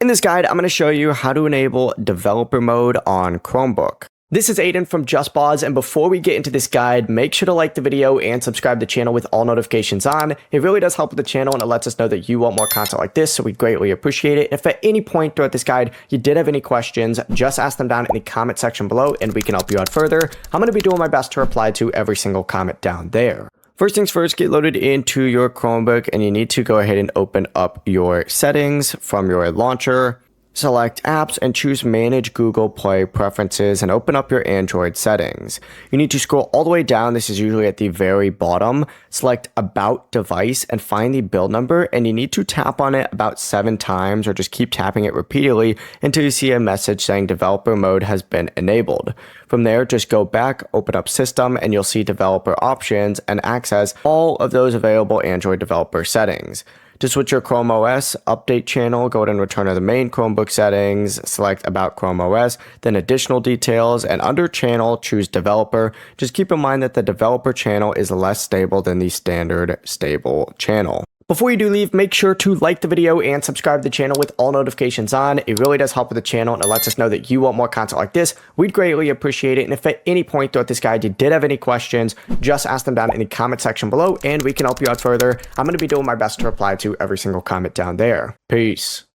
In this guide, I'm going to show you how to enable developer mode on Chromebook. This is Aiden from JustPause, and before we get into this guide, make sure to like the video and subscribe to the channel with all notifications on. It really does help with the channel and it lets us know that you want more content like this, so we greatly appreciate it. If at any point throughout this guide you did have any questions, just ask them down in the comment section below and we can help you out further. I'm going to be doing my best to reply to every single comment down there. First things first, get loaded into your Chromebook and you need to go ahead and open up your settings from your launcher. Select apps and choose manage Google Play preferences and open up your Android settings. You need to scroll all the way down. This is usually at the very bottom. Select about device and find the build number, and you need to tap on it about 7 times or just keep tapping it repeatedly until you see a message saying developer mode has been enabled. From there, just go back, open up system, and you'll see developer options and access all of those available Android developer settings. To switch your Chrome OS update channel, go ahead and return to the main Chromebook settings, select about Chrome OS, then additional details, and under channel, choose developer. Just keep in mind that the developer channel is less stable than the standard stable channel. Before you do leave, make sure to like the video and subscribe to the channel with all notifications on. It really does help with the channel and it lets us know that you want more content like this. We'd greatly appreciate it. And if at any point throughout this guide you did have any questions, just ask them down in the comment section below and we can help you out further. I'm going to be doing my best to reply to every single comment down there. Peace.